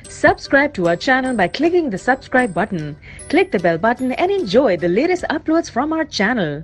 Subscribe to our channel by clicking the subscribe button. Click the bell button and enjoy the latest uploads from our channel.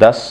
10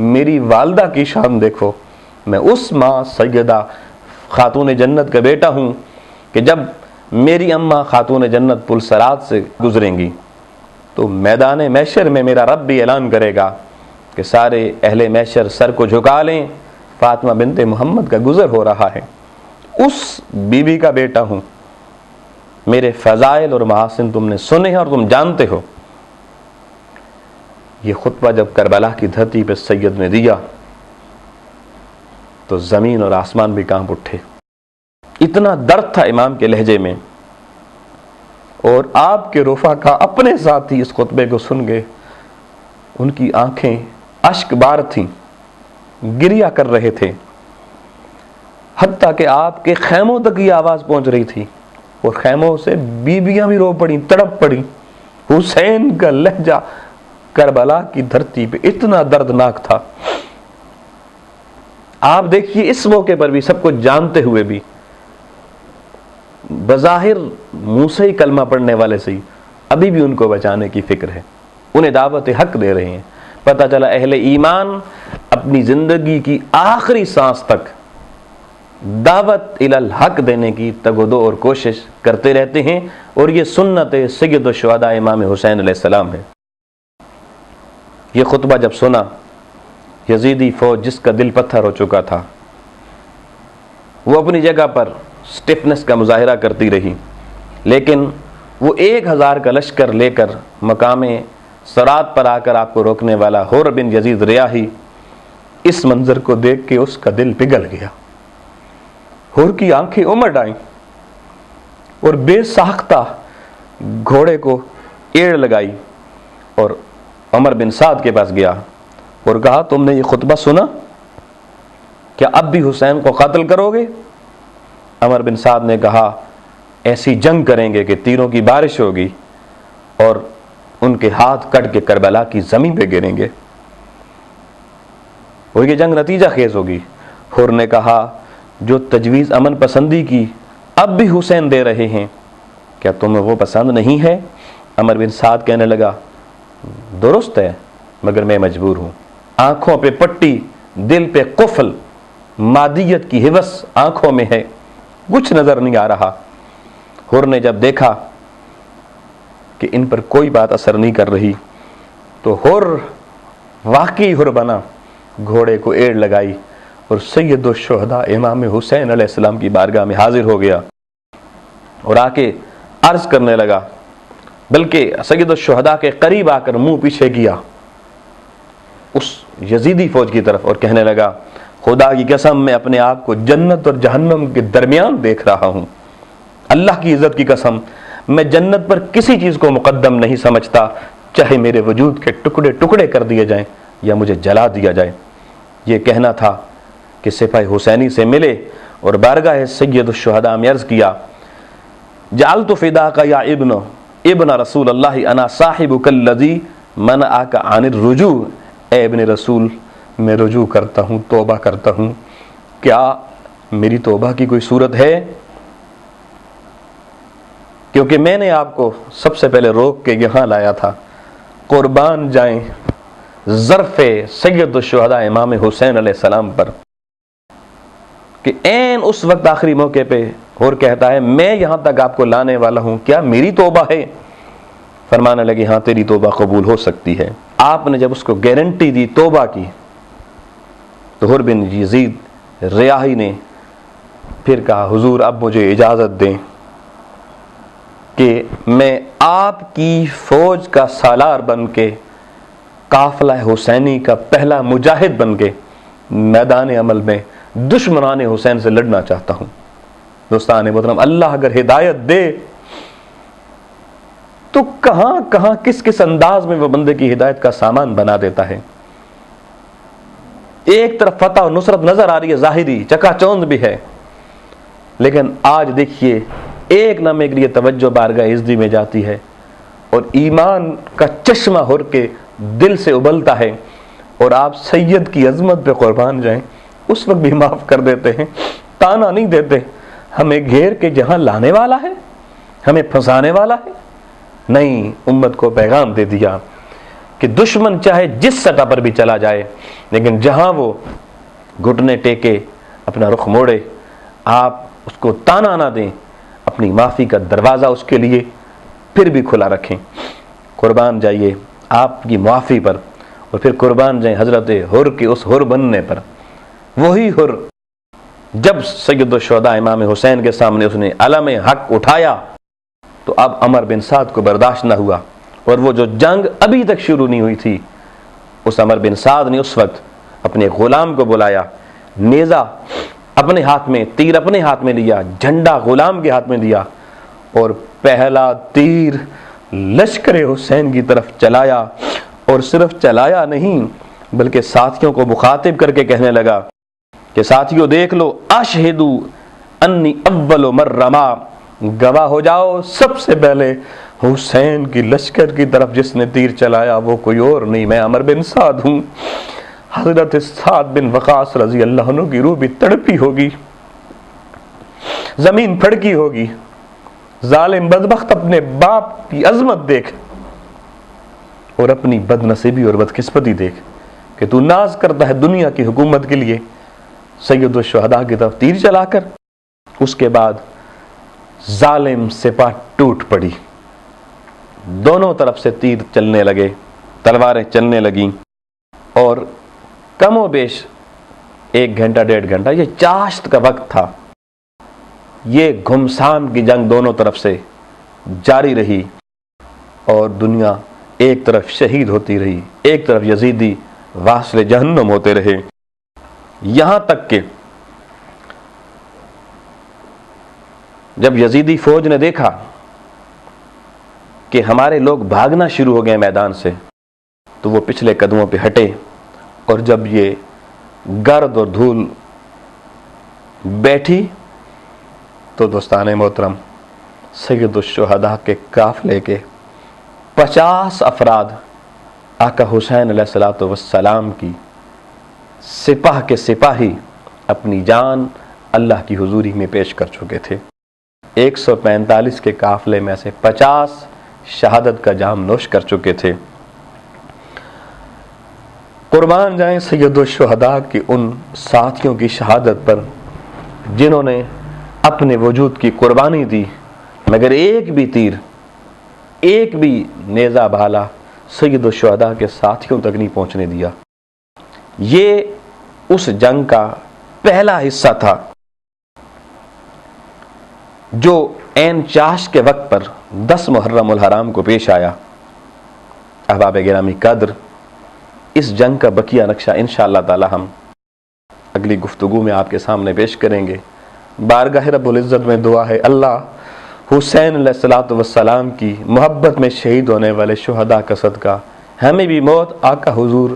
میری والدہ کی شان دیکھو، میں اس ماں سیدہ خاتون جنت کا بیٹا ہوں کہ جب میری اماں خاتون جنت پل صراط سے گزریں گی تو میدان محشر میں میرا رب بھی اعلان کرے گا کہ سارے اہل محشر سر کو جھکا لیں، فاطمہ بنت محمد کا گزر ہو رہا ہے، اس بیوی کا بیٹا ہوں، میرے فضائل اور محاسن تم نے سنے ہیں اور تم جانتے ہو۔ یہ خطبہ جب کربلا کی دھرتی پہ سید نے دیا تو زمین اور آسمان بھی کانپ اٹھے، اتنا درد تھا امام کے لہجے میں، اور آپ کے رفقا اپنے ساتھی اس خطبے کو سن گئے، ان کی آنکھیں اشک بار تھیں، گریہ کر رہے تھے، حتیٰ کہ آپ کے خیموں تک یہ آواز پہنچ رہی تھی، اور خیموں سے بیویاں بھی رو پڑیں، تڑپ پڑیں۔ حسین کا لہجہ کربلا کی دھرتی پہ اتنا دردناک تھا۔ آپ دیکھیے اس موقع پر بھی سب کچھ جانتے ہوئے بھی بظاہر منہ سے ہی کلمہ پڑھنے والے سے ہی ابھی بھی ان کو بچانے کی فکر ہے، انہیں دعوت حق دے رہے ہیں۔ پتہ چلا اہل ایمان اپنی زندگی کی آخری سانس تک دعوت الی الحق دینے کی تگ و دو اور کوشش کرتے رہتے ہیں، اور یہ سنت سید الشہداء امام حسین علیہ السلام ہے۔ یہ خطبہ جب سنا، یزیدی فوج جس کا دل پتھر ہو چکا تھا وہ اپنی جگہ پر سٹفنس کا مظاہرہ کرتی رہی، لیکن وہ 1000 کا لشکر لے کر مقام صراط پر آ کر آپ کو روکنے والا حر بن یزید ریاحی، اس منظر کو دیکھ کے اس کا دل پگھل گیا، حر کی آنکھیں امڑ آئیں اور بے ساختہ گھوڑے کو ایڑ لگائی اور عمر بن سعد کے پاس گیا اور کہا تم نے یہ خطبہ سنا؟ کیا اب بھی حسین کو قتل کرو گے؟ عمر بن سعد نے کہا ایسی جنگ کریں گے کہ تیروں کی بارش ہوگی اور ان کے ہاتھ کٹ کے کربلا کی زمین پہ گریں گے، اور یہ جنگ نتیجہ خیز ہوگی۔ حر نے کہا جو تجویز امن پسندی کی اب بھی حسین دے رہے ہیں، کیا تمہیں وہ پسند نہیں ہے؟ عمر بن سعد کہنے لگا درست ہے، مگر میں مجبور ہوں، آنکھوں پہ پٹی، دل پہ قفل، مادیت کی ہوس آنکھوں میں ہے، کچھ نظر نہیں آ رہا۔ حر نے جب دیکھا کہ ان پر کوئی بات اثر نہیں کر رہی تو حر واقعی حر بنا، گھوڑے کو ایڑ لگائی اور سید الشہداء امام حسین علیہ السلام کی بارگاہ میں حاضر ہو گیا اور آ کے عرض کرنے لگا، بلکہ سید الشہداء کے قریب آ کر منہ پیچھے کیا اس یزیدی فوج کی طرف اور کہنے لگا خدا کی قسم میں اپنے آپ کو جنت اور جہنم کے درمیان دیکھ رہا ہوں، اللہ کی عزت کی قسم میں جنت پر کسی چیز کو مقدم نہیں سمجھتا، چاہے میرے وجود کے ٹکڑے ٹکڑے کر دیے جائیں یا مجھے جلا دیا جائے۔ یہ کہنا تھا کہ سپاہی حسینی سے ملے اور بارگاہ سید الشہداء میں عرض کیا جعلت فداک یا ابن رسول اللہ انا صاحبک الذی منعک عن الرجوع، اے ابن رسول میں رجوع کرتا ہوں، توبہ کرتا ہوں، کیا میری توبہ کی کوئی صورت ہے؟ کیونکہ میں نے آپ کو سب سے پہلے روک کے یہاں لایا تھا، قربان جائیں ظرف سید الشہداء امام حسین علیہ السلام پر، کہ این اس وقت آخری موقع پہ اور کہتا ہے میں یہاں تک آپ کو لانے والا ہوں، کیا میری توبہ ہے؟ فرمانے لگے ہاں تیری توبہ قبول ہو سکتی ہے۔ آپ نے جب اس کو گارنٹی دی توبہ کی تو حر بن یزید ریاحی نے پھر کہا حضور اب مجھے اجازت دیں کہ میں آپ کی فوج کا سالار بن کے، قافلہ حسینی کا پہلا مجاہد بن کے میدان عمل میں دشمنان حسین سے لڑنا چاہتا ہوں۔ دوستان محترم، اللہ اگر ہدایت دے تو کہاں کہاں کس کس انداز میں وہ بندے کی ہدایت کا سامان بنا دیتا ہے۔ ایک طرف فتح و نصرت نظر آ رہی ہے، ظاہری چکا چوند بھی ہے، لیکن آج دیکھیے ایک نہ ایک لیے توجہ بارگاہ عزتی میں جاتی ہے اور ایمان کا چشمہ ہر کے دل سے ابلتا ہے، اور آپ سید کی عظمت پہ قربان جائیں، اس وقت بھی معاف کر دیتے ہیں، تانا نہیں دیتے، ہمیں گھیر کے جہاں لانے والا ہے، ہمیں پھنسانے والا ہے، نہیں، امت کو پیغام دے دیا کہ دشمن چاہے جس سطح پر بھی چلا جائے، لیکن جہاں وہ گھٹنے ٹیکے اپنا رخ موڑے، آپ اس کو تانا نہ دیں، اپنی معافی کا دروازہ اس کے لیے پھر بھی کھلا رکھیں۔ قربان جائیے آپ کی معافی پر، اور پھر قربان جائیں حضرت حر کے اس حر بننے پر۔ وہی حر جب سید الشہداء امام حسین کے سامنے اس نے علم حق اٹھایا تو اب عمر بن سعد کو برداشت نہ ہوا، اور وہ جو جنگ ابھی تک شروع نہیں ہوئی تھی، اس عمر بن سعد نے اس وقت اپنے غلام کو بلایا، نیزہ اپنے ہاتھ میں، تیر اپنے ہاتھ میں لیا، جھنڈا غلام کے ہاتھ میں دیا، اور پہلا تیر لشکر حسین کی طرف چلایا، اور صرف چلایا نہیں بلکہ ساتھیوں کو مخاطب کر کے کہنے لگا کہ ساتھیوں دیکھ لو، اشہدو انی اول من رما، گواہ ہو جاؤ سب سے پہلے حسین کی لشکر کی طرف جس نے تیر چلایا وہ کوئی اور نہیں، میں عمر بن سعد ہوں۔ حضرت سعد بن وقاص رضی اللہ عنہ کی روح بھی تڑپی ہوگی، زمین پھڑکی ہوگی، ظالم بدبخت اپنے باپ کی عظمت دیکھ اور اپنی بد نصیبی اور بدقسمتی دیکھ کہ تو ناز کرتا ہے دنیا کی حکومت کے لیے، سید الشہداء کی طرف تیر چلا کر۔ اس کے بعد ظالم سپاہ ٹوٹ پڑی، دونوں طرف سے تیر چلنے لگے، تلواریں چلنے لگیں، اور کم و بیش 1 گھنٹہ 1.5 گھنٹہ یہ چاشت کا وقت تھا، یہ گھمسان کی جنگ دونوں طرف سے جاری رہی، اور دنیا ایک طرف شہید ہوتی رہی، ایک طرف یزیدی واصل جہنم ہوتے رہے، یہاں تک کہ جب یزیدی فوج نے دیکھا کہ ہمارے لوگ بھاگنا شروع ہو گئے میدان سے، تو وہ پچھلے قدموں پہ ہٹے، اور جب یہ گرد اور دھول بیٹھی تو دوستان محترم سید الشہداء کے قافلے کے 50 افراد آقا حسین علیہ الصلوۃ والسلام کی سپاہ کے سپاہی اپنی جان اللہ کی حضوری میں پیش کر چکے تھے۔ 145 کے قافلے میں سے 50 شہادت کا جام نوش کر چکے تھے۔ قربان جائیں سید الشہداء کی ان ساتھیوں کی شہادت پر جنہوں نے اپنے وجود کی قربانی دی، مگر ایک بھی تیر، ایک بھی نیزہ بھالا سید الشہداء کے ساتھیوں تک نہیں پہنچنے دیا۔ یہ اس جنگ کا پہلا حصہ تھا جو عین چاش کے وقت پر 10 محرم الحرام کو پیش آیا۔ احباب گرامی قدر، اس جنگ کا بقیہ نقشہ انشاءاللہ تعالی ہم اگلی گفتگو میں آپ کے سامنے پیش کریں گے۔ بارگاہ رب العزت میں دعا ہے اللہ حسین علیہ الصلوۃ والسلام کی محبت میں شہید ہونے والے شہداء کا صدقہ ہمیں بھی موت آقا حضور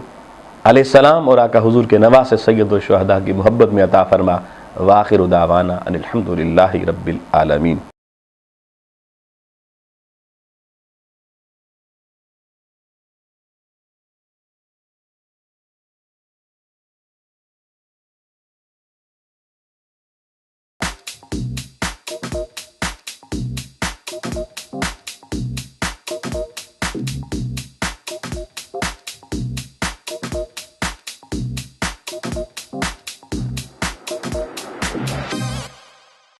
علیہ السلام اور آقا حضور کے نواسے سید الشہداء کی محبت میں عطا فرما۔ وآخر دعوانا ان الحمد للہ رب العالمین۔